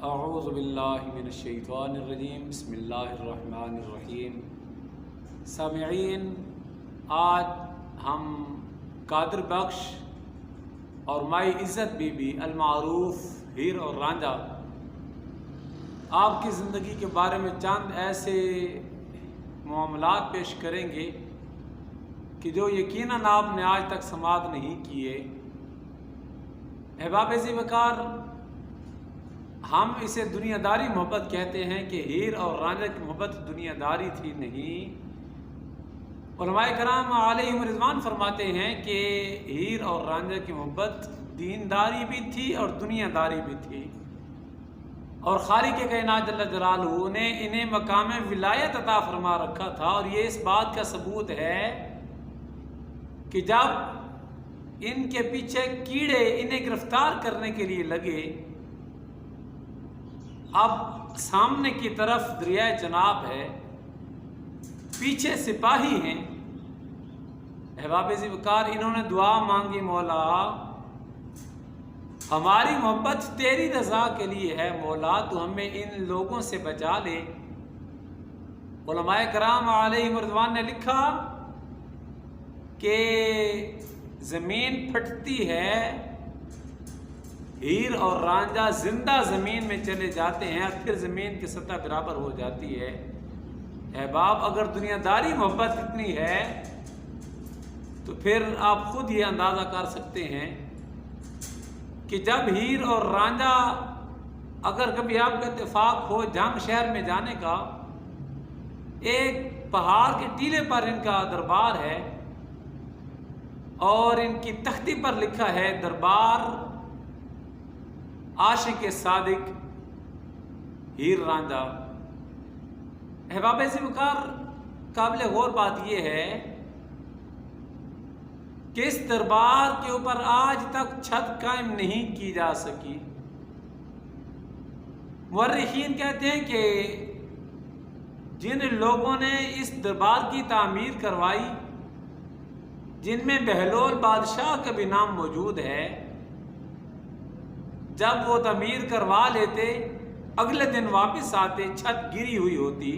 اعوذ باللہ من الشیطان الرجیم بسم اللہ الرحمن الرحیم۔ سامعین، آج ہم قادر بخش اور مائی عزت بی بی المعروف ہیر اور رانجھا آپ کی زندگی کے بارے میں چند ایسے معاملات پیش کریں گے کہ جو یقیناً آپ نے آج تک سماعت نہیں کیے۔ احباب ذی وقار، ہم اسے دنیا داری محبت کہتے ہیں کہ ہیر اور رانجھا کی محبت دنیا داری تھی نہیں۔ علماء کرام علیہم رضوان فرماتے ہیں کہ ہیر اور رانجھا کی محبت دینداری بھی تھی اور دنیا داری بھی تھی، اور خالق کائنات جل جلالہ نے انہیں مقام ولایت عطا فرما رکھا تھا۔ اور یہ اس بات کا ثبوت ہے کہ جب ان کے پیچھے کیڑے انہیں گرفتار کرنے کے لیے لگے، اب سامنے کی طرف دریائے جناب ہے، پیچھے سپاہی ہیں۔ احباب ذی وقار، انہوں نے دعا مانگی، مولا ہماری محبت تیری رضا کے لیے ہے، مولا تو ہمیں ان لوگوں سے بچا لے۔ علماء کرام علیہم رضوان نے لکھا کہ زمین پھٹتی ہے، ہیر اور رانجھا زندہ زمین میں چلے جاتے ہیں، اور پھر زمین کی سطح برابر ہو جاتی ہے۔ احباب، اگر دنیا داری محبت اتنی ہے تو پھر آپ خود یہ اندازہ کر سکتے ہیں کہ جب ہیر اور رانجھا، اگر کبھی آپ کا اتفاق ہو جنگ شہر میں جانے کا، ایک پہاڑ کے ٹیلے پر ان کا دربار ہے، اور ان کی تختی پر لکھا ہے دربار عاشق صادق ہیر رانجھا۔ احباب ذی وقار، قابل غور بات یہ ہے کہ اس دربار کے اوپر آج تک چھت قائم نہیں کی جا سکی۔ مورخین کہتے ہیں کہ جن لوگوں نے اس دربار کی تعمیر کروائی، جن میں بہلول بادشاہ کا بھی نام موجود ہے، جب وہ تعمیر کروا لیتے اگلے دن واپس آتے چھت گری ہوئی ہوتی۔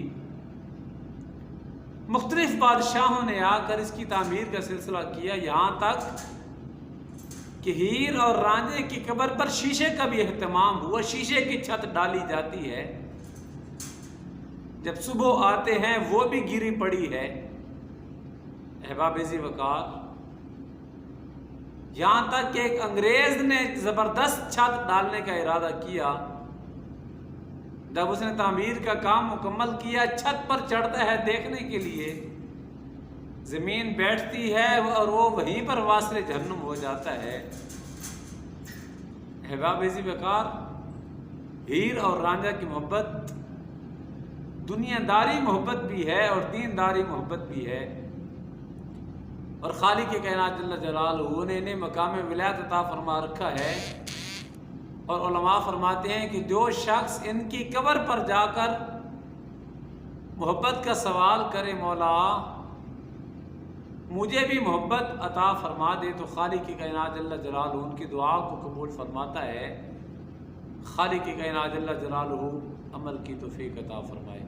مختلف بادشاہوں نے آ کر اس کی تعمیر کا سلسلہ کیا، یہاں تک کہ ہیر اور رانجھے کی قبر پر شیشے کا بھی اہتمام ہوا، شیشے کی چھت ڈالی جاتی ہے، جب صبح آتے ہیں وہ بھی گری پڑی ہے۔ احباب ذی وقار، یہاں تک کہ ایک انگریز نے زبردست چھت ڈالنے کا ارادہ کیا، جب اس نے تعمیر کا کام مکمل کیا، چھت پر چڑھتا ہے دیکھنے کے لیے، زمین بیٹھتی ہے اور وہ وہیں پر واصل جہنم ہو جاتا ہے۔ احباب ذی وقار، ہیر اور رانجھا کی محبت دنیا داری محبت بھی ہے اور دینداری محبت بھی ہے، اور خالق کائنات جل جلالہ نے انہیں مقام ولایت عطا فرما رکھا ہے۔ اور علماء فرماتے ہیں کہ جو شخص ان کی قبر پر جا کر محبت کا سوال کرے، مولا مجھے بھی محبت عطا فرما دے، تو خالق کائنات جل جلالہ ان کی دعا کو قبول فرماتا ہے۔ خالق کائنات جل جلالہ عمل کی توفیق عطا فرمائے۔